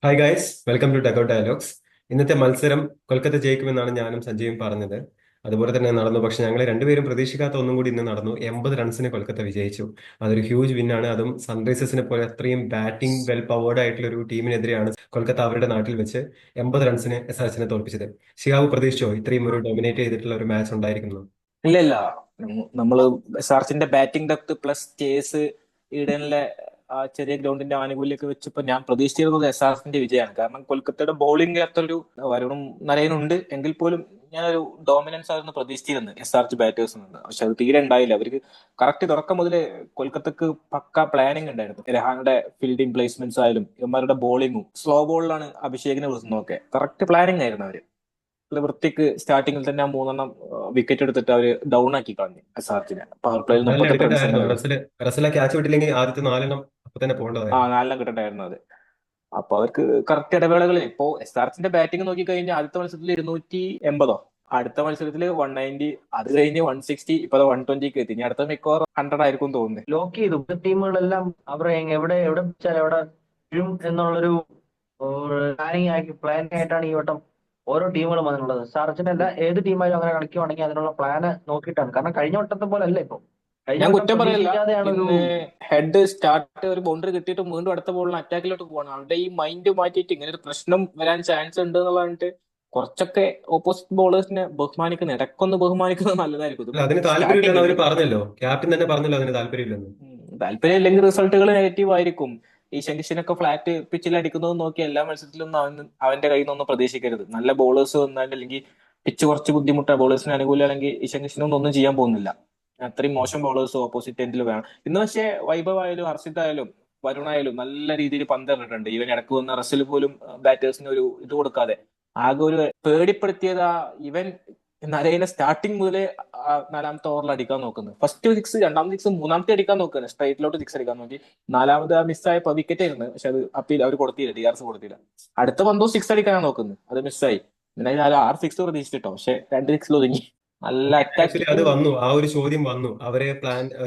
Hi guys, welcome to dugout dialogues. ഇന്നത്തെ മത്സരം കൊൽക്കത്ത ജയിക്കുമെന്നാണ് ഞാനും സഞ്ജയും പറഞ്ഞത്. അതുപോലെ തന്നെ നടന്നു. പക്ഷെ ഞങ്ങൾ രണ്ടുപേരും പ്രതീക്ഷിക്കാത്ത ഒന്നും കൂടി ഇന്ന് നടന്നു. 80 റൺസിന് കൊൽക്കത്ത വിജയിച്ചു. അതൊരു ഹ്യൂജ് വിന്നാണ്. അതും സൺറൈസേഴ്സിനെ പോലെ അത്രയും ബാറ്റിംഗ് വെൽ പവേർഡ് ആയിട്ടുള്ള ഒരു ടീമിനെതിരെയാണ് കൊൽക്കത്ത അവരുടെ നാട്ടിൽ വെച്ച് 80 റൺസിന് എസ്ആർഎച്ചിനെ തോൽപ്പിച്ചത്. ഷിഹാബ് പ്രതീക്ഷിച്ചോ ഇത്രയും ഒരു ഡൊമിനേറ്റ് ചെയ്തിട്ടുള്ള ഒരു മാച്ച് ഉണ്ടായിരിക്കുന്നു? ഇല്ല ഇല്ല. നമ്മള് സാർച്ചിന്റെ ബാറ്റിംഗ് ഡെപ്ത് പ്ലസ് ചേസ് ഈഡനിലെ ആ ചെറിയ ഗ്രൗണ്ടിന്റെ ആനുകൂല്യമൊക്കെ വെച്ചപ്പോ ഞാൻ പ്രതീക്ഷിച്ചിരുന്നത് എസ്ആർസിന്റെ വിജയമാണ്. കാരണം കൊൽക്കത്തയുടെ ബൗളിംഗ് അത്രൊരു വരുണും നരയനുണ്ട് എങ്കിൽ പോലും ഞാനൊരു ഡോമിനൻസ് ആയിരുന്നു പ്രതീക്ഷിച്ചിരുന്നത് എസ്ആർച്ച് ബാറ്റേഴ്സ് നിന്ന്. പക്ഷെ അത് തീരെ ഉണ്ടായില്ല. അവർക്ക് കറക്റ്റ് തുടക്കം മുതലേ കൊൽക്കത്തക്ക് പക്ക പ്ലാനിങ് ഉണ്ടായിരുന്നു. രഹാന്റെ ഫീൽഡിംഗ് പ്ലേസ്മെന്റ്സ് ആയാലും ഇവന്മാരുടെ ബോളിംഗും സ്ലോ ബോളിലാണ് അഭിഷേകിനെ വിളിക്കുന്നതൊക്കെ കറക്റ്റ് പ്ലാനിങ് ആയിരുന്നു അവര്. വൃത്തിക്ക് സ്റ്റാർട്ടിങ്ങിൽ തന്നെ ആ മൂന്നെണ്ണം വിക്കറ്റ് എടുത്തിട്ട് അവര് ഡൗൺ ആക്കി കളഞ്ഞു എസ്ആർച്ചിനെ. പവർ പ്ലേയിൽ നല്ല 38 റൺസ് എടുക്കണ്ടായിരുന്നു. എങ്ങനെ ഉള്ളൂ. റസല ക്യാച്ച് വിട്ടില്ലെങ്കിൽ ആദ്യത്തെ 4 എണ്ണം അപ്പൊ തന്നെ ആ പോകേണ്ടതായിരുന്നു. നാലെണ്ണം കിട്ടണ്ടായിരുന്നു അത്. അപ്പൊ അവർക്ക് കറക്റ്റ് ഇടവേളകളിൽ ഇപ്പോ എസ്ആർച്ചിന്റെ ബാറ്റിംഗ് നോക്കി കഴിഞ്ഞാൽ ആദ്യത്തെ മത്സരത്തിൽ 280, അടുത്ത മത്സരത്തിൽ 190, അത് കഴിഞ്ഞ് 160, ഇപ്പൊ 120ക്ക് എത്തി. ഇനി അടുത്ത മിക്കവാറും 100 ആയിരിക്കും തോന്നുന്നത്. ലോക്ക് ചെയ്തു. ടീമുകളെല്ലാം അവർ എവിടെ എവിടെ വെച്ചാൽ എവിടെ വീഴും എന്നുള്ളൊരു പ്ലാനിങ് ആയിട്ടാണ് ഈ വട്ടം ഓരോ ടീമുകളും അതിനുള്ളത്. സർജനല്ല, ഏത് ടീമായാലും അങ്ങനെ കളിക്കുവാണെങ്കിൽ അതിനുള്ള പ്ലാന് നോക്കിയിട്ടാണ്. കാരണം കഴിഞ്ഞ വട്ടത്തെ പോലെ അല്ല ഇപ്പൊ. കഴിഞ്ഞ ഞാൻ വട്ടം കുറ്റം പറയല്ല. പ്രതീക്ഷിക്കാതെയാണ് ഒരു ഇന്ന് ഹെഡ് സ്റ്റാർട്ട് ഒരു ബൗണ്ടറി കിട്ടിയിട്ട് വീണ്ടും അടുത്ത ബോളിന് അറ്റാക്കിലോട്ട് പോവാണ്. അവരുടെ ഈ മൈൻഡ് മാറ്റിയിട്ട് ഇങ്ങനെ ഒരു പ്രശ്നം വരാൻ ചാൻസ് ഉണ്ട് എന്ന് പറഞ്ഞിട്ട് കുറച്ചൊക്കെ ഓപ്പോസിറ്റ് ബോളേഴ്സിനെ ബഹുമാനിക്കുന്നത്, ഇടയ്ക്കൊന്ന് ബഹുമാനിക്കുന്നത് നല്ലതായിരിക്കും. അല്ല, ഇതിപ്പോ അതിന് താല്പര്യമില്ലെന്ന് അവർ സ്റ്റാർട്ടിങ് പറഞ്ഞല്ലോ. ക്യാപ്റ്റൻ തന്നെ പറഞ്ഞല്ലോ അതിന് താല്പര്യമില്ലെന്ന്. താല്പര്യം ഇല്ലെങ്കിൽ റിസൾട്ടുകൾ നെഗറ്റീവ് ആയിരിക്കും. ഈ ശങ്കിഷിനൊക്കെ ഫ്ലാറ്റ് പിച്ചിൽ അടിക്കുന്നത് നോക്കി എല്ലാ മത്സരത്തിലും അവന്റെ കയ്യിൽ നിന്നൊന്നും പ്രതീക്ഷിക്കരുത്. നല്ല ബോളേഴ്സ് വന്നാൽ അല്ലെങ്കിൽ പിച്ച് കുറച്ച് ബുദ്ധിമുട്ടാണ് ബോളേഴ്സിന് അനുകൂലമാണെങ്കിൽ ഈ ശങ്കിഷിനൊന്നും ഒന്നും ചെയ്യാൻ പോകുന്നില്ല. അത്രയും മോശം ബോളേഴ്സ് ഓപ്പോസിറ്റ് എൻഡിൽ വേണം. ഇന്ന് പക്ഷേ വൈഭവ് ആയാലും ഹർഷിത് ആയാലും വരുണായാലും നല്ല രീതിയിൽ പന്തെറിഞ്ഞിട്ടുണ്ട്. ഇവൻ ഇടക്ക് വന്ന റസിൽ പോലും ബാറ്റേഴ്സിന് ഒരു ഇത് കൊടുക്കാതെ ആകെ ഒരു പേടിപ്പെടുത്തിയത് ഇവൻ നരേനെ സ്റ്റാർട്ടിങ് മുതലേ നാലാമത്തെ ഓവറിൽ അടിക്കാൻ നോക്കുന്നത്. ഫസ്റ്റ് സിക്സ്, രണ്ടാമത്തെ സിക്സ്, മൂന്നാമത്തെ അടിക്കാൻ നോക്കുന്നത്, സ്ട്രൈറ്റിലോട്ട് സിക്സ് അടിക്കാൻ നോക്കി. നാലാമത് ആ മിസ്സായപ്പോ വിക്കറ്റ് ആയിരുന്നു. പക്ഷെ അത് അപ്പീൽ അവർ കൊടുത്തില്ല, DRS കൊടുത്തില്ല. അടുത്ത പന്തോ സിക്സ് അടിക്കാനാണ് നോക്കുന്നത്, അത് മിസ്സായി. പിന്നെ ഞാൻ 6 സിക്സ് പ്രതീക്ഷിച്ചിട്ടോ, പക്ഷെ 2 സിക്സിൽ ഒതുങ്ങി. നല്ല ആക്ച്വലി അത് അറ്റാക്കിങ്. വന്നു, ആ ഒരു ചോദ്യം വന്നു. അവരെ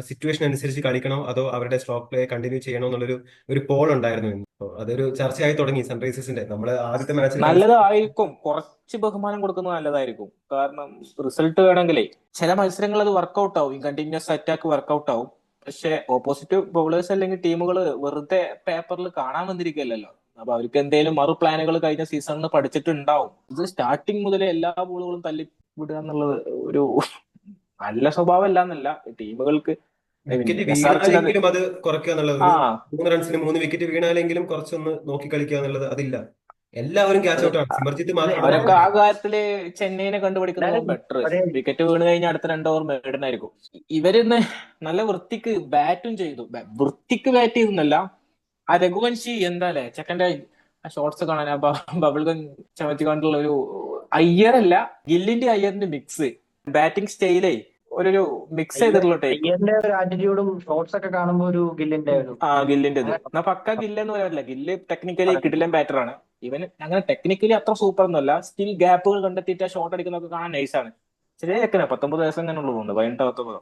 സിറ്റുവേഷൻ അനുസരിച്ച് കളിക്കണോ അതോ അവരുടെ സ്ട്രോക്ക് പ്ലേ കണ്ടിന്യൂ ചെയ്യണോ എന്നുള്ളൊരു ഒരു പോൾ ഉണ്ടായിരുന്നു ഇന്ന്. അപ്പൊ അതൊരു ചർച്ചയായി തുടങ്ങി സൺറൈസേഴ്സിന്റെ. നമ്മള് ആദ്യത്തെ മാച്ചിൽ നല്ലതായിരിക്കും, കുറച്ച് ബഹുമാനം കൊടുക്കുന്നത് നല്ലതായിരിക്കും. കാരണം റിസൾട്ട് വേണമെങ്കിലേ ചില മത്സരങ്ങൾ അത് വർക്കൗട്ട് ആവും, ഈ കണ്ടിന്യൂസ് അറ്റാക്ക് വർക്കൗട്ട് ആവും. പക്ഷെ ഓപ്പോസിറ്റ് ബൗളേഴ്സ് അല്ലെങ്കിൽ ടീമുകൾ വെറുതെ പേപ്പറിൽ കാണാൻ വന്നിരിക്കുകയല്ലല്ലോ. അപ്പൊ അവർക്ക് എന്തെങ്കിലും മറു പ്ലാനുകൾ കഴിഞ്ഞ സീസണിൽ പഠിച്ചിട്ടുണ്ടാവും. ഇത് സ്റ്റാർട്ടിങ് മുതലേ എല്ലാ ബോളുകളും തല്ലി വിടുക എന്നുള്ളത് ഒരു നല്ല സ്വഭാവം അല്ല എന്നല്ല, ടീമുകൾക്ക് I mean wicket S R എച്ചിന് അത്. വീണാലെങ്കിലും അത് കുറയ്ക്കുക എന്നുള്ളത്, ആ ഒരു 3 റൺസിന് 3 വിക്കറ്റ് വീണാലെങ്കിലും കുറച്ചൊന്ന് നോക്കി കളിക്കുക എന്നുള്ളത് അതില്ല. എല്ലാവരും ക്യാച്ച് ഔട്ട് ആണ്. സിമർജിത്ത് അല്ല, മാത്രമാണ് അവരൊക്കെ ആ ബൗണ്ടറി. കാര്യത്തില് ചെന്നൈനെ കണ്ടുപിടിക്കുന്നതും എന്തായാലും ബെറ്റർ. ഒരേ വിക്കറ്റ് വീണ് കഴിഞ്ഞാൽ അടുത്ത 2 ഓവർ മേഡനായിരിക്കും. ഇവരിന്ന് നല്ല വൃത്തിക്ക് ബാറ്റും ചെയ്തു. വൃത്തിക്ക് ബാറ്റ് ചെയ്തെന്നല്ല, ആ രഘുവൻഷി എന്താല്ലേ ചെക്കന്റെ ആ ഷോട്ട്സ് കാണാൻ, ആ ബബിൾ ഗൺ ചമറ്റിക്കൊണ്ടുള്ള ഒരു അയ്യറല്ല, ഗില്ലിന്റെ അയ്യറിന്റെ മിക്സ് ബാറ്റിംഗ് സ്റ്റൈലേ ഒരു മിക്സ് ചെയ്തിട്ടുള്ള ടൈപ്പ്. അയ്യറിന്റെ ഒരു ആറ്റിറ്റ്യൂഡും ഷോട്ട്സ് ഒക്കെ കാണുമ്പോൾ ഒരു ഗില്ലിന്റെ ഒരു ആ ഗില്ലിന്റെത് അങ്ങനെ എന്നാ പക്ക ഗില്ലെന്ന് പറയാറില്ല. ഗില്ല് ടെക്നിക്കലി പറയുന്നത്. കിടിലൻ ബാറ്ററാണ്. ഇവന് അങ്ങനെ ടെക്നിക്കലി അത്ര സൂപ്പർ ഒന്നുമല്ല. സ്റ്റിൽ ഗ്യാപ്പുകൾ കണ്ടെത്തിയിട്ട് ആ ഷോട്ട് അടിക്കുന്നതൊക്കെ കാണാൻ നൈസാണ്. ചെറിയ ചെക്കനാ, 19 വയസ്സ് തന്നെ ഉള്ളൂ തോന്നുന്നു, 18-19.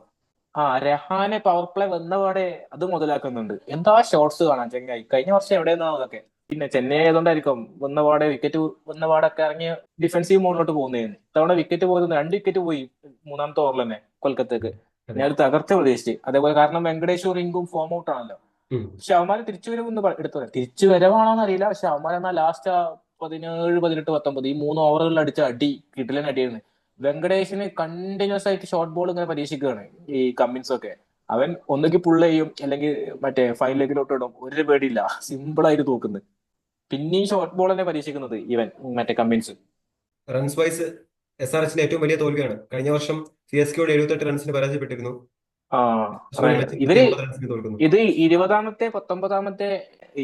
ആ രഹാനെ പവർ പ്ലേ വന്നപാടെ അത് മുതലാക്കുന്നുണ്ട്. എന്താ ഷോട്ട്സ് കാണാൻ ചെങ്ങായി. കഴിഞ്ഞ വർഷം എവിടെയെന്നാ അതൊക്കെ. പിന്നെ ചെന്നൈ ആയതുകൊണ്ടായിരിക്കും വന്നപാടെ വിക്കറ്റ് വന്നപാടൊക്കെ ഇറങ്ങി ഡിഫൻസീവ് മോഡിലോട്ട് പോകുന്നതായിരുന്നു. ഇത്തവണ വിക്കറ്റ് പോയത് 2 വിക്കറ്റ് പോയി മൂന്നാമത്തെ ഓവറിൽ തന്നെ കൊൽക്കത്തക്ക്. അതെ. ഞാൻ തകർച്ച പ്രതീക്ഷിച്ച് അതേപോലെ. കാരണം വെങ്കടേഷും റിങ്കും ഫോം ഔട്ട് ആണല്ലോ. ഉം. പക്ഷെ അവന്മാര് തിരിച്ചു വരുമെന്ന് എടുത്തു പറയാം. തിരിച്ചു വരവാണോന്ന് അറിയില്ല. പക്ഷെ അവന്മാരെന്നാ ലാസ്റ്റ് 17, 18, 19 ഈ 3 ഓവറുകളിൽ അടിച്ച അടി കിടിലൻ അടിയായിരുന്നു. വെങ്കടേഷിന് കണ്ടിന്യൂസ് ആയിട്ട് ഷോർട്ട് ബോൾ ഇങ്ങനെ പരീക്ഷിക്കുകയാണ് ഈ കമ്മിൻസ് ഒക്കെ. അവൻ ഒന്നുകിൽ പുള്ള് ചെയ്യും അല്ലെങ്കിൽ മറ്റേ ഫൈൻ ലെഗിലോട്ട് ഇടും. ഒരു പേടിയില്ല, സിമ്പിൾ ആയിട്ട് തൂക്കുന്നത്. പിന്നെയും ഷോർട്ട് ബോൾ തന്നെ പരീക്ഷിക്കുന്നത് ഇവൻ മറ്റേ കമ്മിൻസ്. റൺസ് വൈസ് SRHന്റെ ഏറ്റവും വലിയ തോൽവിയാണ്. കഴിഞ്ഞ വർഷം CSKയോട് 78 റൺസിന് പരാജയപ്പെട്ടിരുന്നു. ആ വർഷം ഒരു മെച്ചപ്പെടുത്തി ഇവര് 80 റൺസിന് തോൽക്കുന്നു. ഇത് 20-ാമത്തെ 19-ാമത്തെ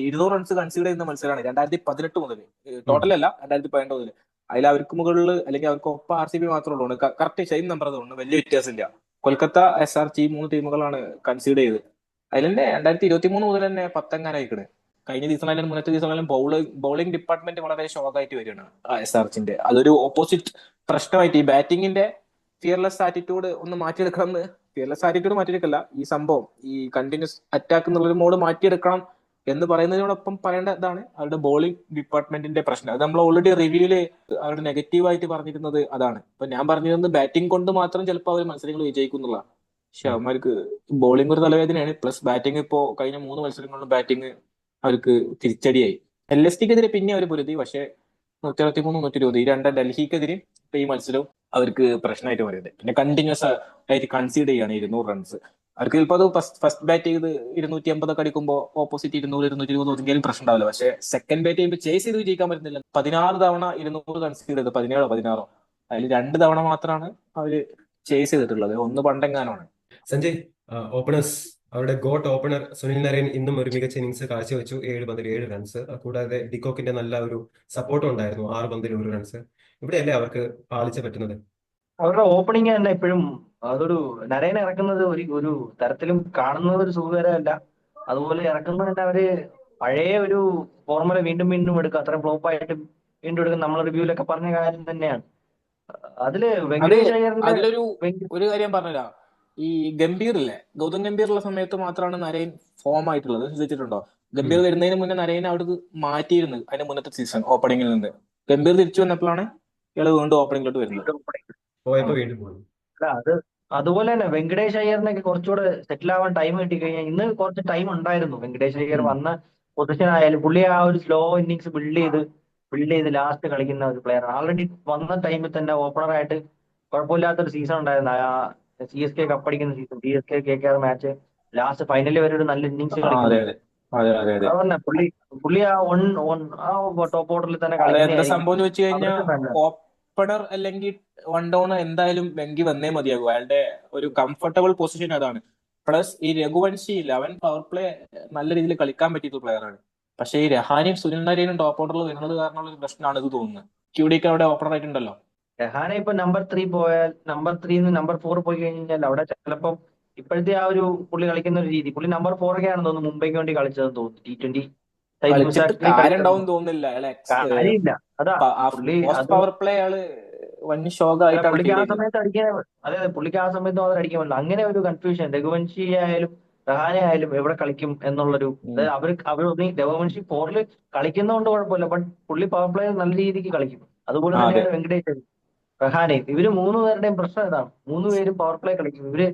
200 റൺസ് കൺസീഡ് ചെയ്യുന്ന മത്സരമാണ് 2018 മുതൽ. ഉം. ടോട്ടൽ അല്ല, 2018 മുതൽ. അതിൽ അവർക്ക് മുകളിൽ അല്ലെങ്കിൽ അവർക്ക് ഒപ്പം RCB മാത്രമേ ഉള്ളൂ. കറക്റ്റ് സെയിം നമ്പർ അതുകൊണ്ട് വലിയ വ്യത്യാസമില്ല. കൊൽക്കത്ത, SRH ഈ 3 ടീമുകളാണ് കൺസീഡ് ചെയ്ത്. അതിൽ തന്നെ 2023 മുതൽ തന്നെ 10 കഴിഞ്ഞ സീസണിലും മുന്നത്തെ സീസണിലും ബൗളിംഗ് ഡിപ്പാർട്ട്മെന്റ് വളരെ ഷോക്കായിട്ട് വരികയാണ് SRHന്റെ. അതൊരു ഓപ്പോസിറ്റ് പ്രശ്നമായിട്ട് ഈ ബാറ്റിങ്ങിന്റെ ഫിയർലെസ് ആറ്റിറ്റ്യൂഡ് ഒന്ന് മാറ്റിയെടുക്കണം എന്ന്. ഫിയർലെസ് ആറ്റിറ്റ്യൂഡ് മാറ്റിയെടുക്കല്ല, ഈ സംഭവം ഈ കണ്ടിന്യൂസ് അറ്റാക്ക് എന്നുള്ളൊരു മോഡ് മാറ്റിയെടുക്കണം എന്ന് പറയുന്നതിനോടൊപ്പം പറയേണ്ടതാണ് അവരുടെ ബോളിംഗ് ഡിപ്പാർട്ട്മെന്റിന്റെ പ്രശ്നം. അത് നമ്മൾ ഓൾറെഡി റിവ്യൂല് അവരുടെ നെഗറ്റീവായിട്ട് പറഞ്ഞിരുന്നത് അതാണ്. ഇപ്പൊ ഞാൻ പറഞ്ഞിരുന്നത് ബാറ്റിംഗ് കൊണ്ട് മാത്രം ചിലപ്പോൾ അവർ മത്സരങ്ങൾ വിജയിക്കുന്നുള്ള. പക്ഷെ ഉം. അവന്മാർക്ക് ബോളിംഗ് ഒരു തലവേദനയാണ്. പ്ലസ് ബാറ്റിംഗ് ഇപ്പോ കഴിഞ്ഞ 3 മത്സരങ്ങളിലും ബാറ്റിംഗ് അവർക്ക് തിരിച്ചടിയായി. LSTക്കെതിരെ പിന്നെ അവർ പൊരുതി, പക്ഷെ 163, 120 ഈ രണ്ട് ഡൽഹിക്കെതിരെ ഇപ്പൊ ഈ മത്സരവും അവർക്ക് പ്രശ്നമായിട്ട് പറയുന്നത്. പിന്നെ കണ്ടിന്യൂസ് ആയിട്ട് കൺസീഡ് ചെയ്യാണ് 200 റൺസ്. അവർക്ക് ചിലപ്പോൾ അത് ഫസ്റ്റ് ബാറ്റ് ചെയ്ത് 250 അടിക്കുമ്പോൾ ഓപ്പോസിറ്റ് 200, 220 ഒതുങ്ങിയാലും പ്രശ്നം ഉണ്ടാവില്ല. പക്ഷെ സെക്കൻഡ് ബാറ്റ് ചെയ്യുമ്പോൾ ചേസ് ചെയ്ത് വിജയിക്കാൻ പറ്റുന്നില്ല. 16 തവണ 200 കൺസീഡ് ചെയ്ത്, 17 16 അതിൽ 2 തവണ മാത്രമാണ് അവര് ചേസ് ചെയ്തിട്ടുള്ളത്. ഒന്ന് പണ്ടെങ്ങാനാണ്. സഞ്ജയ്, ഓപ്പണേഴ്സ്, അവരുടെ ഗോട്ട് ഓപ്പണർ സുനിൽ നരേൻ ഇന്നും ഒരു മികച്ച ഇന്നിംഗ്സ് കാഴ്ചവെച്ചു. 7 പന്തിൽ 7 റൺസ്. കൂടാതെ ഡിക്കോക്കിന്റെ നല്ല ഒരു സപ്പോർട്ടും ഉണ്ടായിരുന്നു. 6 പന്തിൽ 1 റൺസ്. ഇവിടെയല്ലേ അവർക്ക് പാളിച്ച പറ്റുന്നത്? അവരുടെ ഓപ്പണിംഗ് തന്നെ എപ്പോഴും അതൊരു നരേനെ ഇറക്കുന്നത് ഒരു തരത്തിലും കാണുന്നത് ഒരു സുഖകരമല്ല. അതുപോലെ ഇറക്കുന്നത് തന്നെ അവര് പഴയ ഒരു ഫോർമുല വീണ്ടും വീണ്ടും എടുക്കുക, അത്രയും ഫ്ലോപ്പ് ആയിട്ട് വീണ്ടും എടുക്കും. നമ്മൾ റിവ്യൂലൊക്കെ പറഞ്ഞ കാര്യം തന്നെയാണ്. അതില് അത് വെങ്കടേഷ് അയ്യറിന്റെ അതിലൊരു വെങ്ക- ഒരു കാര്യം പറഞ്ഞുതരാം. ഈ ഗംഭീർ ഇല്ലേ, ഗൗതം ഗംഭീർ ഉള്ള സമയത്ത് മാത്രമാണ് നരേൻ ഫോം ആയിട്ടുള്ളത്. ശ്രദ്ധിച്ചിട്ടുണ്ടോ? ഉം. ഗംഭീർ വരുന്നതിന് മുന്നേ നരേൻ അവിടെ മാറ്റിയിരുന്നു. അതിന്റെ മുന്നത്തെ സീസൺ ഓപ്പണിംഗിൽ നിന്ന് ഗംഭീർ തിരിച്ചു വന്നപ്പോഴാണ് ഇയാള് വീണ്ടും ഓപ്പണിംഗിലോട്ട് വരുന്നത്. വീണ്ടും ആ. പോയപ്പോ വീണ്ടും പോകുന്നു. അല്ല, അതുപോലെ തന്നെ വെങ്കടേഷ് അയ്യറിനൊക്കെ കുറച്ചുകൂടെ സെറ്റിൽ ആവാൻ ടൈം കിട്ടിക്കഴിഞ്ഞാൽ, ഇന്ന് കുറച്ച് ടൈം ഉണ്ടായിരുന്നു. വെങ്കടേഷ് അയ്യർ ഉം. വന്ന പൊസിഷൻ ആയാലും പുള്ളി ആ ഒരു സ്ലോ ഇന്നിങ്സ് ബിൽഡ് ചെയ്ത് ലാസ്റ്റ് കളിക്കുന്ന ഒരു പ്ലെയർ. ആൾറെഡി വന്ന ടൈമിൽ തന്നെ ഓപ്പണറായിട്ട് കുഴപ്പമില്ലാത്തൊരു സീസൺ ഉണ്ടായിരുന്നു. ആ CSK കപ്പടിക്കുന്ന season, CSK KKR match last ഫൈനലിൽ വരെ ഒരു നല്ല ഇന്നിങ്സ് ആ, അതെ കളിക്കുന്നുണ്ട്. അതെ അതെ അതെ അതെ. അതാ പറഞ്ഞ പുള്ളി ആ ടോപ്പ് ഓർഡറിൽ തന്നെ അത് എന്താ കളിക്കുന്നതായിരിക്കും സംഭവം എന്ന് വെച്ച് കഴിഞ്ഞാൽ, അവർക്ക് നല്ലത്. ഓപ്പണർ അല്ലെങ്കിൽ വൺ ഡൗൺ എന്തായാലും വെങ്കി വന്നേ മതിയാകും. അയാളുടെ ഒരു കംഫർട്ടബിൾ പൊസിഷൻ അതാണ്. പ്ലസ് ഈ രഘുവൻഷി ഇല്ല, അവൻ പവർ പ്ലേ നല്ല രീതിയിൽ കളിക്കാൻ പറ്റിയിട്ടുള്ള പ്ലെയറാണ്. പക്ഷേ ഈ രഹാനെയും സുനിൽ നരേനും ടോപ്പ് ഓർഡറിൽ വരുന്നത് കാരണമുള്ള ഒരു പ്രശ്നമാണ് ഇത് തോന്നുന്നത്. QDക്ക് അവിടെ ഓപ്പണർ ആയിട്ടുണ്ടല്ലോ. രഹാനെ ഇപ്പൊ നമ്പർ 3 പോയാൽ, നമ്പർ 3 നമ്പർ 4 പോയി കഴിഞ്ഞാൽ അവിടെ ചിലപ്പം ഇപ്പോഴത്തെ ആ ഒരു പുള്ളി കളിക്കുന്ന ഒരു രീതി, പുള്ളി നമ്പർ 4 ഒക്കെ ആണെന്ന് തോന്നുന്നു മുംബൈക്ക് വേണ്ടി കളിച്ചതെന്ന് തോന്നുന്നു. T20 കളിച്ചിട്ട് സെറ്റിൽ കാര്യം കളിച്ചത് ഉണ്ടാവും തോന്നുന്നില്ല. അയാളെ കാര്യമില്ല. അതാ പുള്ളി പോസ്റ്റ് അത് പവർ പ്ലേ അയാള് വൻ ഷോക അല്ല, ആയിട്ടാണ് പുള്ളിക്ക് ഫീൽ ആ ചെയ്തത്. സമയത്ത് അടിക്കാൻ, അതെ അതെ, പുള്ളിക്ക് ആ സമയത്ത് മാത്രം അടിക്കാൻ പറ്റില്ല. അങ്ങനെ ഒരു കൺഫ്യൂഷൻ. രഘുവൻഷി ആയാലും രഹാനെ ആയാലും എവിടെ കളിക്കും എന്നുള്ളൊരു, ഉം. അതായത് അവർ രഘുവൻഷി 4 കളിക്കുന്നതുകൊണ്ട് കുഴപ്പമില്ല, ബട്ട് പുള്ളി പവർ പ്ലേ നല്ല രീതിക്ക് കളിക്കും. അതുപോലെ ആ, അതെ. തന്നെയാണ് വെങ്കടേഷ് രഹാനെയും. ഇവര് 3 പേരുടെയും പ്രശ്നം ഇതാണ്. 3 പേരും പവർ പ്ലേ കളിക്കും. ഇവര്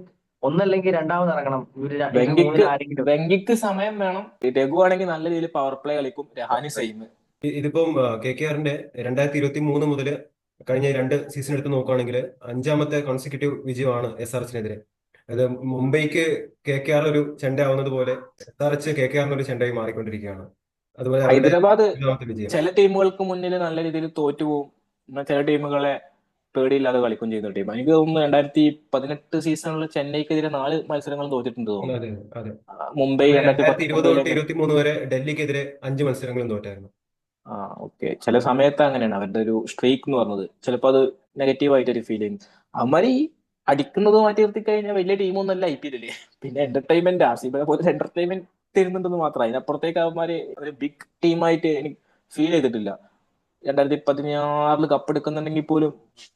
ഒന്നല്ലെങ്കിൽ രണ്ടാമത് ഇറങ്ങണം. ഇവര് വെങ്കിക്ക് മൂന്നിൽ ആരെങ്കിലും. വെങ്കിക്ക് സമയം വേണം. രഘു ആണെങ്കിൽ നല്ല രീതിയിൽ പവർ പ്ലേ കളിക്കും. രഹാനി സെയിം. ഇതിപ്പം KKRന്റെ 2023 മുതൽ കഴിഞ്ഞ 2 സീസൺ എടുത്ത് നോക്കുകയാണെങ്കിൽ 5-മത്തെ കോൺസിക്യൂട്ടീവ് വിജയമാണ് SRHനെതിരെ. അത് മുംബൈക്ക് KKR ഒരു ചെണ്ടയാവുന്നത് പോലെ SRH KKRന് ഒരു ചെണ്ടയായി മാറിക്കൊണ്ടിരിക്കുകയാണ്. അതുപോലെ അവരുടെ ഹൈദരാബാദ് 20-മത്തെ വിജയം. ചില ടീമുകൾക്ക് മുന്നിൽ നല്ല രീതിയിൽ തോറ്റുപോകും. എന്നാൽ ചില ടീമുകളെ പേടിയില്ലാതെ കളിക്കും ചെയ്യുന്ന ടീം. എനിക്ക് തോന്നുന്നു 2018 സീസണിൽ ചെന്നൈക്കെതിരെ 4 മത്സരങ്ങൾ തോറ്റിട്ടുണ്ട് തോന്നുന്നു. അതെ അതെ. മുംബൈ അതുപോലെ 2020 തൊട്ട് 2019 23 വരെ ഡൽഹിക്കെതിരെ 5 മത്സരങ്ങളും തോറ്റായിരുന്നു. ആ, ഓക്കെ. ചില സമയത്ത് അങ്ങനെയാണ് അവരുടെ ഒരു സ്ട്രീക്ക് എന്ന് പറഞ്ഞത്. ചിലപ്പോൾ അത് നെഗറ്റീവ് ആയിട്ട് ഒരു ഫീൽ ചെയ്യും. അവന്മാര് ഈ അടിക്കുന്നത് മാറ്റി നിർത്തി കഴിഞ്ഞാൽ വലിയ ടീമൊന്നും അല്ല IPL. പിന്നെ എന്റർടൈൻമെന്റ് RCB പോലെ എന്റർടൈൻമെന്റ് തരുന്നുണ്ടെന്ന് മാത്രം. അതിനപ്പുറത്തേക്ക് അവന്മാര് ഒരു ബിഗ് ടീമായിട്ട് എനിക്ക് ഫീൽ ചെയ്തിട്ടില്ല. 2016 കപ്പെടുക്കുന്നുണ്ടെങ്കിൽ പോലും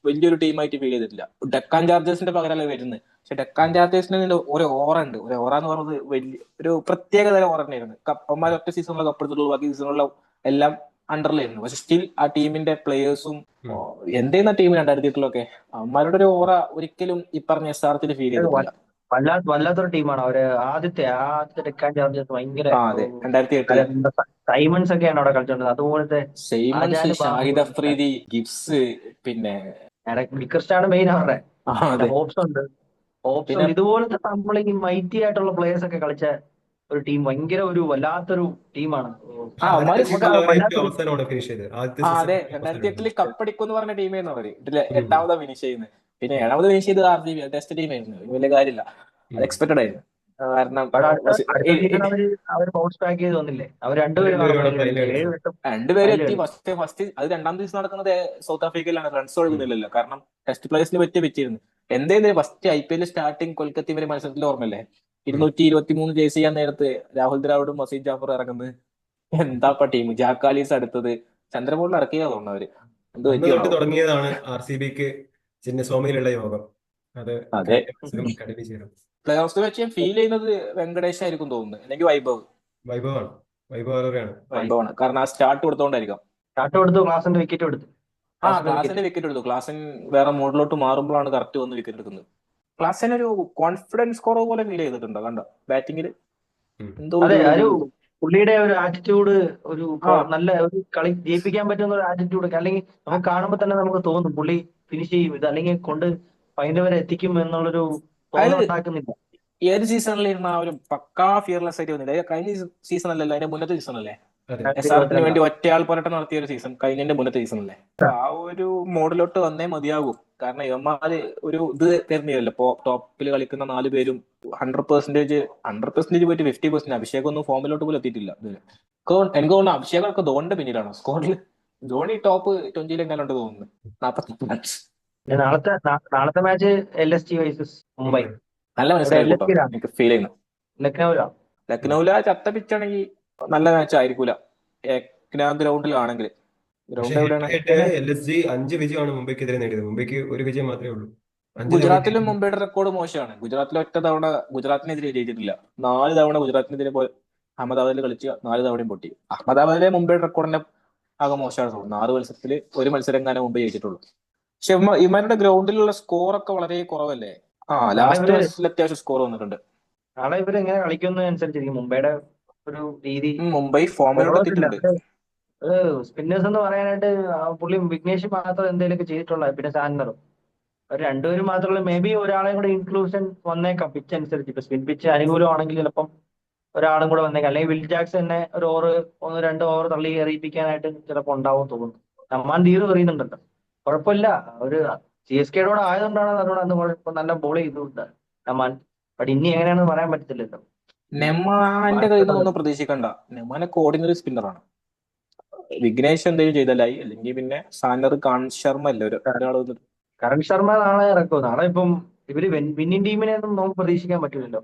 വലിയൊരു ടീമായിട്ട് ഫീൽ ചെയ്തിട്ടില്ല. ഡെക്കാൻ ചാർജേഴ്സിന്റെ പകരമല്ല വരുന്നത്. പക്ഷെ ഡെക്കാൻ ചാർജേഴ്സിന് ഒരു ഓറ ഉണ്ട്. ഒരു ഓറ എന്ന് പറയുന്നത് വലിയ ഒരു പ്രത്യേക തരം ഓറ തന്നെയായിരുന്നു. അവന്മാർ ഒറ്റ സീസണിലെ കപ്പെടുത്തിട്ടുള്ളൂ, ബാക്കി സീസണുകളിലെ എല്ലാം അണ്ടറിലായിരുന്നു. പക്ഷെ സ്റ്റിൽ ആ ടീമിന്റെ പ്ലേയേഴ്സും ഉം. എന്തെയ്യുന്ന ടീം 2008 അവന്മാരുടെ ഒരു ഓറ ഒരിക്കലും ഈ പറഞ്ഞ SRH ഫീൽ ചെയ്തിട്ടില്ല. വല്ലാത്തൊരു ടീമാണ് അവര്. ആദ്യത്തെ ഡെക്കാൻ ചാർജേഴ്സ് ഭയങ്കര ആ, അതെ. 2008 സൈമൺസ് ഒക്കെയാണ് അവിടെ കളിച്ചോണ്ടത്. അതുപോലത്തെ സെയ്മൺസ്, ആജാന് ബാഹു, ഷാഹിദ് അഫ്രീദി, ഗിബ്സ്, പിന്നെ വിക്കർസ്റ്റാണ് മെയിൻ അവരുടെ. പിന്നെ അതെ. ഹോപ്സ് ഉണ്ട്. പിന്നെ ഇതുപോലത്തെ നമ്മൾ ഈ മൈറ്റി ആയിട്ടുള്ള പ്ലേയേഴ്സ് ഒക്കെ കളിച്ച ഒരു ടീം ഭയങ്കര ഒരു വല്ലാത്തൊരു ടീമാണ്. പക്ഷെ ആദ്യത്തെ അവന്മാര് നമുക്ക് സീസണിൽ അവർ ഏറ്റവും വല്ലാത്തൊരു അവസാനമാണ് ഫിനിഷ് ചെയ്തത്. ആദ്യത്തെ അതെ. സീസണിൽ അവസാനമാണ് 2008 ഫിനിഷ് കപ്പടിക്കും എന്ന് പറഞ്ഞ ടീമായിരുന്നു അവര്. ഇതില് ചെയ്തത്. 8ാമതാ ഫിനിഷ് ചെയ്യുന്നത്. പിന്നെ ഉം. 7ാമത് ഫിനിഷ് ചെയ്തത് RCB ടെസ്റ്റ് ടീമായിരുന്നു. വലിയ കാര്യമില്ല. അത് ഉം. എക്സ്പെക്ടഡ് ആയിരുന്നു. കാരണം പക്ഷെ അടുത്ത സീസൺ അവർ ബൗൺസ് ബാക്ക് ചെയ്ത് വന്നില്ലേ. അവർ അവർ രണ്ടുപേരും ആണ് രണ്ടുപേരും അവിടെ ഫൈനൽ ഫൈനൽ കളിച്ചത്. കളിച്ചു. 7 വട്ടം രണ്ടുപേരും ഫൈനൽ എത്തി. കളിച്ചു. ഫസ്റ്റ് അത് 2ാം ദിവസം നടക്കുന്നത് സൗത്ത് ആഫ്രിക്കയിലാണ്. റൺസ് ഉം. ഒഴുകുന്നില്ലല്ലോ. കാരണം ടെസ്റ്റ് പ്ലേയേഴ്സിന് പറ്റിയിരുന്നു. എന്തായിരുന്നു ഫസ്റ്റ് IPL സ്റ്റാർട്ടിങ് കൊൽക്കത്ത ഇവരെ മത്സരത്തിൽ ഓർമ്മല്ലേ? ഉം. 223 ജേഴ്സി ചെയ്യാൻ നേരത്ത് രാഹുൽ ദ്രാവിഡും വസീം ജാഫർ ഇറങ്ങുന്നത്. എന്താ ടീം. ജാക്കാലീസ് അടുത്തത് ചന്ദ്രബോളിൽ ഇറക്കിയതാ തോന്നുന്നു അവര്. എന്ത് അന്ന് തൊട്ട് പറ്റിയാണോ? തുടങ്ങിയതാണ് RCBക്ക് ചിന്നസ്വാമിയിലുള്ള യോഗം. അത് അതെ. കഴിഞ്ഞ മത്സരം കണ്ടിന്യൂ ചെയ്തു. പ്ലേ ഓഫ് വെച്ച് ഫീൽ ചെയ്യുന്നത് വെങ്കടേഷ് ആയിരിക്കും തോന്നുന്നു, അല്ലെങ്കിൽ വൈഭവ്. വൈഭവാണ്. വൈഭവ് അറോറയാണ്. വൈഭവമാണ്. കാരണം ആ സ്റ്റാർട്ട് കൊടുത്തോണ്ടായിരിക്കാം. സ്റ്റാർട്ട് കൊടുത്തു, ക്ലാസിന്റെ വിക്കറ്റ് എടുത്തു. ക്ലാസിന്റെ ക്ലാസിന്റെ വിക്കറ്റ് വിക്കറ്റ് എടുത്തു. ക്ലാസൻ വേറെ മോഡിലോട്ട് മാറുമ്പോഴാണ് കറക്റ്റ് വന്ന് വിക്കറ്റ് എടുക്കുന്നത്. ക്ലാസിന് ഒരു കോൺഫിഡൻസ് കുറവ് പോലെ ഫീൽ ചെയ്തിട്ടുണ്ടോ കണ്ട ബാറ്റിംഗിൽ? ഉം. എന്തോ അതെ, ഒരു പുള്ളിയുടെ ഒരു ആറ്റിറ്റ്യൂഡ്, ഒരു ആ നല്ല ഒരു കളി ജയിപ്പിക്കാൻ പറ്റുന്ന ഒരു ആറ്റിറ്റ്യൂഡ്, അല്ലെങ്കിൽ നമുക്ക് കാണുമ്പോൾ തന്നെ നമുക്ക് തോന്നും പുള്ളി ഫിനിഷ് ചെയ്യും ഇത്, അല്ലെങ്കിൽ കൊണ്ട് ഫൈനൽ വരെ എത്തിക്കും എന്നുള്ളൊരു അതായത് തോന്നലുണ്ടാക്കുന്നില്ല. ഏത് സീസണിൽ ഇരുന്ന ആ ഒരു പക്കാ ഫിയർലെസ് ആയിട്ട് വന്നില്ല. കഴിഞ്ഞ സീസൺ അല്ലല്ലോ, അതിന്റെ മുന്നത്തെ സീസൺ അല്ലേ അതെ. എസ് ആർ എഫിന് 2022 വേണ്ടി ഒറ്റയാൾ പോരാട്ടം നടത്തിയ ഒരു സീസൺ, കഴിഞ്ഞതിന്റെ മുന്നത്തെ സീസണല്ലേ. അപ്പൊ ആ ഒരു മോഡിലോട്ട് വന്നേ മതിയാകും. കാരണം ഇവന്മാര് ഒരു ഇത് തരുന്നില്ലല്ലോ. ഇപ്പൊ ടോപ്പിൽ കളിക്കുന്ന 4 പേരും 100% പോയിട്ട് 50%. അഭിഷേക് ഒന്നും ഫോമിലോട്ട് പോലും എത്തിയിട്ടില്ല ഇതുവരെ. എനിക്ക് തോന്നുന്നു അഭിഷേകൊക്കെ ധോണിന്റെ പിന്നിലാണ് സ്കോഡിൽ. ധോണി ടോപ്പ് 20 എങ്ങാനുണ്ട് തോന്നുന്നു, 40 റൺസ്. പിന്നെ നാളത്തെ മാച്ച് LSG vs മുംബൈ. നല്ല ഇവിടെ മനസ്സിലായി കൂട്ടോ, LSG എനിക്ക് ഫീൽ ചെയ്യുന്നു. ലക്നൌവിലാണ്. ലക്നൌവില് ആ ചത്ത പിച്ചാണെങ്കിൽ നല്ല മാച്ച് ആയിരിക്കൂല ഗ്രൗണ്ടിലാണെങ്കിൽ. പക്ഷെ ഗ്രൗണ്ട് എവിടെയാണ്? ഹെഡ് LSG 5 വിജയമാണ് മുംബൈക്കെതിരെ നേടിയത്. മുംബൈക്ക് ഒരു വിജയം മാത്രമേ ഉള്ളൂ. 5 തവണ ഗുജറാത്തിലും മുംബൈയുടെ റെക്കോർഡ് മോശമാണ്. ഗുജറാത്തിൽ ഒറ്റ തവണ ഗുജറാത്തിനെതിരെ ജയിച്ചിട്ടില്ല. 4 തവണ ഗുജറാത്തിനെതിരെ അഹമ്മദാബാദിൽ കളിച്ച് 4 തവണയും പൊട്ടി. അഹമ്മദാബാദിലെ മുംബൈയുടെ റെക്കോർഡിന്റെ ആകെ മോശമാണ് തോന്നുന്നു. 6 മത്സരത്തിൽ 1 മത്സരം എങ്ങാനും മുംബൈ ജയിച്ചിട്ടുള്ളൂ. പക്ഷെ ഇവരുടെ ഗ്രൗണ്ടിലുള്ള സ്കോർ ഒക്കെ വളരെ കുറവല്ലേ. നാളെ ലാസ്റ്റ് ഇവര് മത്സരത്തിൽ അത്യാവശ്യം സ്കോർ വന്നിട്ടുണ്ട്. നാളെ ഇവര് എങ്ങനെ കളിക്കുന്നതനുസരിച്ചിരിക്കും മുംബൈയുടെ ഒരു രീതി. മുംബൈ ഫോമിലോട്ട് ബോളേഴ്സില്ല, എത്തിയിട്ടുണ്ട്. സ്പിന്നേഴ്സ് എന്ന് പറയാനായിട്ട് പുള്ളി വിഘ്നേഷ് മാത്രം എന്തെങ്കിലുമൊക്കെ ചെയ്തിട്ടുള്ള, പിന്നെ സാൻഡറും. അവർ രണ്ടുപേരും മാത്രമല്ല, മേ ബി ഒരാളെയും കൂടെ ഇൻക്ലൂഷൻ വന്നേക്കാം പിച്ച് അനുസരിച്ച്. ഇപ്പൊ സ്പിൻ പിച്ച് അനുകൂലമാണെങ്കിൽ ചിലപ്പം ഒരാളും കൂടെ വന്നേക്കാം, അല്ലെങ്കിൽ വിൽ ജാക്സ് തന്നെ ഒരു 1-2 ഓവർ തള്ളി എറിയിപ്പിക്കാനായിട്ട് ചിലപ്പോൾ ഉണ്ടാവും തോന്നുന്നു. നമ്മാൻ തീർ എറിയുന്നുണ്ടല്ലോ, കുഴപ്പമില്ല. ഒരു CSKയോട് ആയതുകൊണ്ടാണ് അതുകൊണ്ട് അന്ന് കുഴപ്പം, നല്ല ബോൾ ചെയ്തുകൊണ്ട് നമ്മാൻ. ബട്ട് ഇനി എങ്ങനെയാണെന്ന് പറയാൻ പറ്റത്തില്ലല്ലോ. നെമാന്റെ കയ്യിൽ നിന്നൊന്നും പ്രതീക്ഷിക്കണ്ട. നെമാനൊക്കെ ഓർഡിനറി സ്പിന്നറാണ്. വിഘ്നേഷ് എന്തെങ്കിലും ചെയ്താലായി, അല്ലെങ്കിൽ പിന്നെ സാനർ ശർമ്മ അല്ലേ ഒരാൾ വന്നിട്ട്. കരൺ ശർമ്മ നാളെ ഇറക്കും. നാളെ ഇപ്പം ഇവര് വിന്നിംഗ് ടീമിനെ ഒന്നും നമുക്ക് പ്രതീക്ഷിക്കാൻ പറ്റില്ലല്ലോ.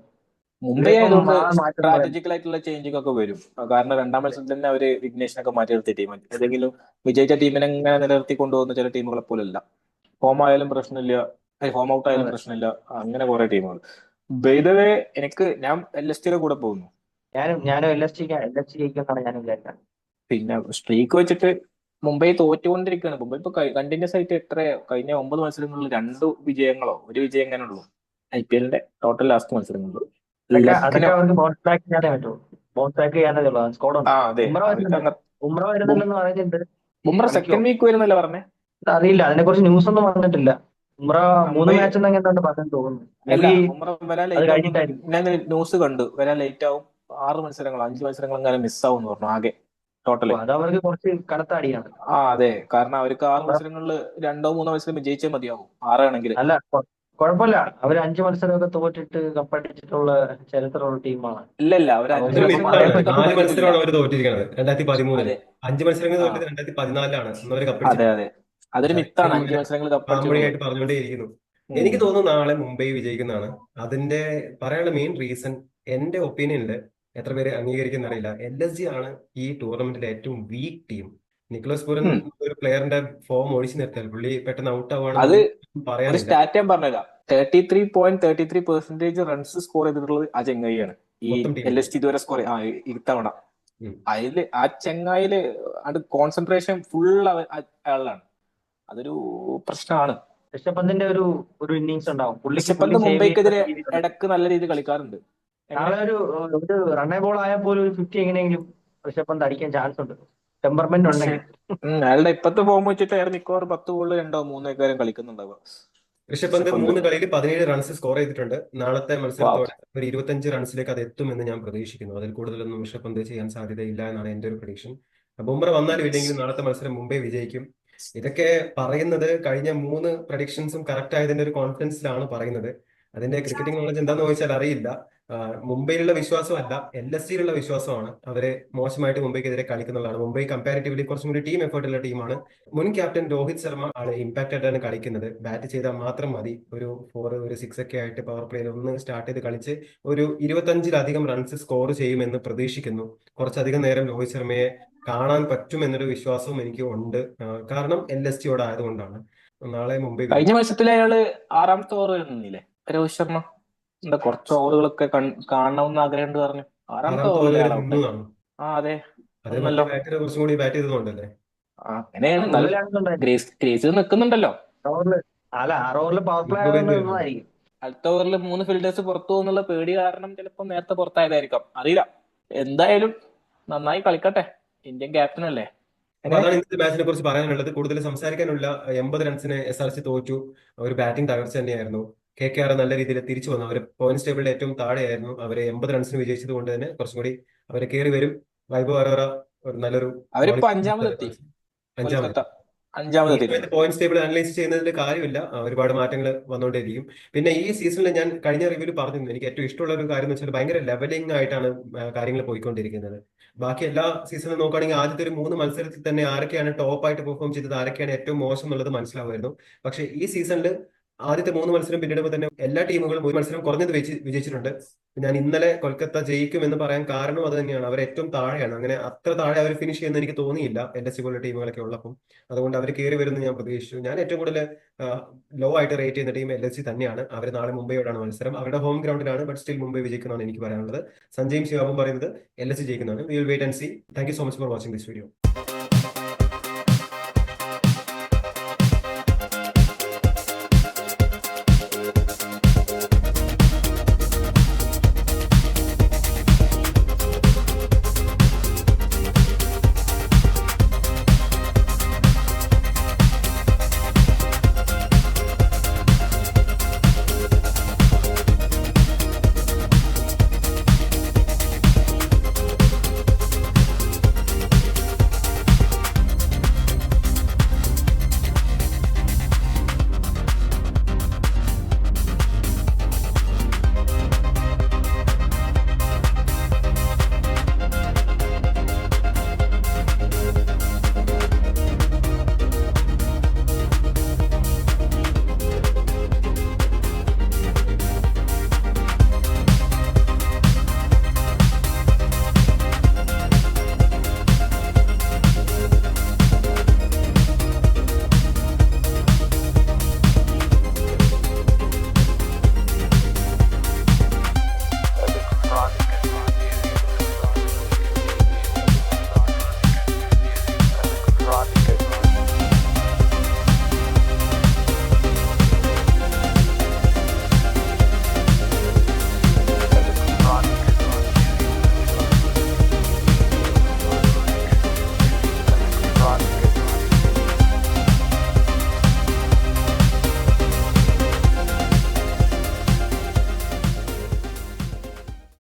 മുംബൈ ഇവരിപ്പം ആയതുകൊണ്ട് നാളെ മാറ്റം പറയാം. സ്ട്രാറ്റജിക്കൽ ആയിട്ടുള്ള ചേഞ്ചിങ് ഒക്കെ വരും. കാരണം 2-ാം മത്സരത്തിൽ തന്നെ അവര് വിഘ്നേഷിനൊക്കെ മാറ്റി നിർത്തിയ ടീം. ഏതെങ്കിലും വിജയിച്ച ടീമിനെ ഇങ്ങനെ നിലനിർത്തി കൊണ്ടുപോകുന്ന ചില ടീമുകളെ പോലല്ല. ഫോം ആയാലും പ്രശ്നമില്ല, ഫോം ഔട്ട് ആയാലും അതെ. പ്രശ്നമില്ല. അങ്ങനെ കുറെ ടീമുകൾ. ഞാൻ LSTയുടെ കൂടെ പോകുന്നു. ഞാനും LSG ജയിക്കുമെന്നാണ് ഞാൻ വിചാരിക്കുന്നത്. പിന്നെ സ്ട്രീക്ക് വെച്ചിട്ട് മുംബൈ തോറ്റുകൊണ്ടിരിക്കുകയാണ്. മുംബൈ ഇപ്പൊ കണ്ടിന്യൂസ് ആയിട്ട് കഴിഞ്ഞ 9 മത്സരങ്ങളിൽ 2 വിജയങ്ങളോ 1 വിജയം എങ്ങനെ ഉള്ളൂ IPL-ന്റെ ടോട്ടൽ ലാസ്റ്റ് മത്സരങ്ങളിൽ. അതൊക്കെ അവർക്ക് ബൗൺസ് ബാക്ക് ചെയ്യാനേ പറ്റുള്ളൂ. ബൗൺസ് ബാക്ക് ചെയ്യാനേ ഉള്ളൂ. സ്കോഡുണ്ട്. അതെ, ബുംറ വരുന്നുണ്ടെന്ന് പറയുന്നുണ്ട്. ബുംറ കളിക്കോ സെക്കൻഡ് വീക്ക് വരുന്നല്ലേ പറഞ്ഞേ? അറിയില്ല, അതിനെ കുറിച്ച് ന്യൂസ് ഒന്നും വന്നിട്ടില്ല. ബുംറ 3 മുംബൈ മാച്ച് എന്തെങ്കിലും പറഞ്ഞു തോന്നുന്നു. മേ അല്ല, ബി ബുംറ വരാൻ അത് ലേറ്റ് ആവും. കഴിഞ്ഞിട്ടായിരിക്കും. ഞാൻ ന്യൂസ് കണ്ടു, വരാൻ ലേറ്റ് ആവും. 6 മത്സരങ്ങൾ 5 മത്സരങ്ങൾ അങ്ങനെ മിസ്സാവും എന്ന് പറഞ്ഞു ആകെ ടോട്ടല്. അത് അവർക്ക് കുറച്ച് കനത്ത അടിയാണ്. അതെ, കാരണം അവർക്ക് 6 മത്സരങ്ങളിൽ 2-3 മത്സരം വിജയിച്ചേ മതിയാവും 6 ആണെങ്കിൽ. അല്ല, കുഴപ്പമില്ല. അവർ 5 മത്സരമൊക്കെ തോറ്റിട്ട് കപ്പടിച്ചിട്ടുള്ള ചരിത്രമുള്ള ടീമാണ്. ഇല്ല, അവർ 5 അവർക്ക് മത്സരം പറയാൻ കപ്പ് 4 പറ്റിയിട്ടില്ല. മത്സരമാണ് അവർ തോറ്റിരിക്കുന്നത് 2013-ൽ. അതെ 5 മത്സരങ്ങൾ ആ തോറ്റത് 2014-ലാണ്. അന്ന് അവർ അതെ കപ്പടിച്ചിട്ടില്ല. അതെ അതൊരു മിത്താണ് 5 മത്സരങ്ങൾ കപ്പടിച്ചെന്നുള്ളത്. പാമ്പൊഴിയായിട്ട് പറഞ്ഞുകൊണ്ടേയിരിക്കുന്നു. എനിക്ക് തോന്നുന്നു നാളെ മുംബൈ വിജയിക്കുന്നതാണ്. അതിന്റെ പറയാനുള്ള മെയിൻ റീസൺ എന്റെ ഒപ്പീനിയനിൽ എത്ര പേര് അംഗീകരിക്കുന്ന അറിയില്ല, LSG ആണ് ഈ ടൂർണമെന്റിലെ ഏറ്റവും വീക്ക് ടീം. നിക്കോളസ് പൂരൻ ഉം. ഒരു പ്ലെയറിന്റെ ഫോം ഒഴിച്ചു നിർത്തിയാൽ പുള്ളി പെട്ടെന്ന് ഔട്ട് അത് ആവുകയാണെന്ന് ഒരു പറയാനില്ല. സ്റ്റാറ്റ് ഞാൻ പറഞ്ഞുതരാം. 33.33% റൺസ് സ്കോർ ചെയ്തിട്ടുള്ളത് ആ ചെങ്ങായിയാണ്. ഈ മൊത്തം ടീമിൽ. LST ഇതുവരെ സ്കോർ ഇത്തവണ. അതില് ആ ചെങ്ങായില് അത് കോൺസെൻട്രേഷൻ ഫുൾ അയാളാണ്. അതൊരു പ്രശ്നമാണ്. ഋഷഭ് പന്തിന്റെ ഒരു ഇന്നിങ്സ് ഉണ്ടാവും. ഋഷഭ് പുള്ളി പന്ത് സേവ് മുംബൈക്കെതിരെ ചെയ്യുന്ന രീതിയിലുണ്ട്. ഇടക്ക് നല്ല രീതിയിൽ കളിക്കാറുണ്ട്. നാളെ ഒരു റണ്ണേ ബോൾ ആയാൽ പോലും ഒരു 50 എങ്ങനെയെങ്കിലും ഋഷഭ് പന്ത് അടിക്കാൻ ചാൻസ് ഉണ്ട്, ടെമ്പർമെന്റ് പക്ഷെ ഉണ്ടെങ്കിൽ. അയാളുടെ ഇപ്പത്തെ ഫോം വെച്ചിട്ട് അയാൾ മിക്കവാറും 10 ബോളിൽ 2-3 ഒക്കെ കളിക്കുന്നുണ്ടാവുക. ഋഷഭ് പന്ത് 3 കളിയിൽ 17 റൺസ് സ്കോർ ചെയ്തിട്ടുണ്ട്. നാളത്തെ വാവ്. മത്സരത്തോടെ ഒരു 25 റൺസിലേക്ക് അത് എത്തുമെന്ന് ഞാൻ പ്രതീക്ഷിക്കുന്നു. അതിൽ കൂടുതലൊന്നും ഋഷഭ് പന്ത് ചെയ്യാൻ സാധ്യതയില്ല എന്നാണ് എന്റെ ഒരു പ്രഡിക്ഷൻ. ബുംറ വന്നാലും ഇല്ലെങ്കിലും നാളത്തെ മത്സരം മുംബൈ വിജയിക്കും. ഇതൊക്കെ പറയുന്നത് കഴിഞ്ഞ 3 പ്രഡിക്ഷൻസും കറക്റ്റ് ആയതിന്റെ ഒരു കോൺഫിഡൻസിലാണ് പറയുന്നത്. അതിന്റെ ക്രിക്കറ്റിംഗ് നോളജ് എന്താണെന്ന് ചോദിച്ചാൽ അറിയില്ല. മുംബൈയിലുള്ള വിശ്വാസമല്ല, LSGയിലുള്ള വിശ്വാസമാണ്. അവരെ മോശമായിട്ട് മുംബൈക്കെതിരെ കളിക്കുന്നുള്ളതാണ്. മുംബൈ കമ്പാരിറ്റീവ്ലി കുറച്ചും കൂടി ടീം എഫേർട്ടുള്ള ടീമാണ്. മുൻ ക്യാപ്റ്റൻ രോഹിത് ശർമ്മ ആള് ഇമ്പാക്ട് ആയിട്ടാണ് കളിക്കുന്നത്. ബാറ്റ് ചെയ്താൽ മാത്രം മതി. ഒരു 4 ഒരു 6 ഒക്കെ ആയിട്ട് പവർ പ്ലേയിൽ ഒന്ന് സ്റ്റാർട്ട് ചെയ്ത് കളിച്ച് ഒരു 25-ലധികം റൺസ് സ്കോർ ചെയ്യുമെന്ന് പ്രതീക്ഷിക്കുന്നു. കുറച്ചധികം നേരം രോഹിത് ശർമ്മയെ കാണാൻ പറ്റുമെന്നൊരു വിശ്വാസവും എനിക്ക് ഉണ്ട്. കാരണം LSGയോട് ആയതുകൊണ്ടാണ്. നാളെ മുംബൈ വിജയിക്കും. കഴിഞ്ഞ മത്സരത്തിൽ അയാള് 6ാമത്തെ ഓവർ നിന്നില്ലേ രോഹിത് ശർമ്മ? എന്താ കുറച്ച് ഓവറുകളൊക്കെ കാണണമെന്ന് ആഗ്രഹമുണ്ട് പറഞ്ഞു 6ാമത്തെ ഓവറിൽ ഓവറിൽ അവർ അയാൾ ഔട്ടായി. നിന്നതാണ്. ആ അതെ, അത് മറ്റേ വന്നല്ലോ. ബാറ്ററി കുറച്ചും കൂടി ബാറ്റ് ചെയ്തതുകൊണ്ടല്ലേ. അങ്ങനെയാണ് കൂടുതൽ എന്നാലും ചാൻസ് ഉണ്ടായിരിക്കും. ക്രീസിൽ നിൽക്കുന്നുണ്ടല്ലോ. ഓവറിൽ അല്ല 6 ഓവറിൽ പവർ പ്ലേ ഇമ്പ്രൂവ്മെന്റ് ആയതുകൊണ്ട് വരുന്നുണ്ട്. നിന്നതായിരിക്കും. അടുത്ത ഓവറിൽ 3 ഫീൽഡേഴ്സ് പുറത്തു പോകുന്നുള്ള പേടി കാരണം ചിലപ്പോൾ നേരത്തെ പുറത്തായതായിരിക്കാം, അറിയില്ല. എന്തായാലും നന്നായി കളിക്കട്ടെ, ഇന്ത്യൻ ക്യാപ്റ്റൻ അല്ലേ. അപ്പൊ എങ്ങനെ? അതാണ് ഇന്നത്തെ മാച്ചിനെ കുറിച്ച് പറയാനുള്ളത്. കൂടുതൽ സംസാരിക്കാനുള്ള 80 റൺസിന് SRH തോറ്റു. ഒരു ബാറ്റിംഗ് തകർച്ച തന്നെയായിരുന്നു. KKR നല്ല രീതിയിൽ തിരിച്ചു വന്നു. അവർ പോയിന്റ്സ് ടേബിളിൽ ഏറ്റവും താഴെയായിരുന്നു. അവരെ 80 റൺസിന് വിജയിച്ചത് കൊണ്ട് തന്നെ കുറച്ചും കൂടി അവരെ കയറി വരും. വൈഭവ് അറോറ ഒരു നല്ലൊരു അവരിപ്പോ ബോളിംഗ് അഞ്ചാമതെത്തി. അഞ്ചാമത്. കൊൽക്കത്ത ഈ അഞ്ചാമതെത്തിയിട്ടുണ്ട്. സമയത്ത് പോയിന്റ്സ് ടേബിൾ അനലൈസ് ചെയ്യുന്നതിൽ കാര്യമില്ല. ഒരുപാട് മാറ്റങ്ങൾ വന്നുകൊണ്ടേയിരിക്കും. പിന്നെ ഈ സീസണിൽ ഞാൻ കഴിഞ്ഞ റിവ്യൂവിൽ പറഞ്ഞിരുന്നു, എനിക്ക് ഏറ്റവും ഇഷ്ടമുള്ള ഒരു കാര്യം എന്ന് വെച്ചാൽ ഭയങ്കര ലെവലിംഗ് ആയിട്ടാണ് കാര്യങ്ങൾ പോയിക്കൊണ്ടിരിക്കുന്നത്. ബാക്കി എല്ലാ സീസണും നോക്കുകയാണെങ്കിൽ ആദ്യത്തെ ഒരു 3 മത്സരത്തിൽ തന്നെ ആരൊക്കെയാണ് ടോപ്പായിട്ട് പെർഫോം ചെയ്തത്, ആരൊക്കെയാണ് ഏറ്റവും മോശം എന്നുള്ളത് മനസ്സിലാവുമായിരുന്നു. പക്ഷേ ഈ സീസണിൽ ആദ്യത്തെ 3 മത്സരം പിന്നിടുമ്പോൾ തന്നെ എല്ലാ ടീമുകളും ഒരു മത്സരം കുറഞ്ഞത് വിജയിച്ചിട്ടുണ്ട്. ഞാൻ ഇന്നലെ കൊൽക്കത്ത ജയിക്കും എന്ന് പറയാൻ കാരണം അത് തന്നെയാണ്. അവർ ഏറ്റവും താഴെയാണ്. അങ്ങനെ അത്ര താഴെ അവർ ഫിനിഷ് ചെയ്യുന്ന എനിക്ക് തോന്നിയില്ല, LSC പോലുള്ള ടീമുകളൊക്കെ ഉള്ളപ്പോൾ. അതുകൊണ്ട് അവർ കയറി വരുമെന്ന് ഞാൻ പ്രതീക്ഷിച്ചു. ഞാൻ ഏറ്റവും കൂടുതൽ ലോ ആയിട്ട് റേറ്റ് ചെയ്യുന്ന ടീം LSC തന്നെയാണ്. അവർ നാളെ മുംബൈയോടാണ് മത്സരം. അവരുടെ ഹോം ഗ്രൗണ്ടിലാണ്, ബട്ട് സ്റ്റിൽ മുംബൈ വിജയിക്കുന്നതാണ് എനിക്ക് പറയാനുള്ളത്. സഞ്ജയും ശിവാബും പറയുന്നത് LSC ജയിക്കുന്നതാണ്. We will wait and see. Thank you so much for watching this video.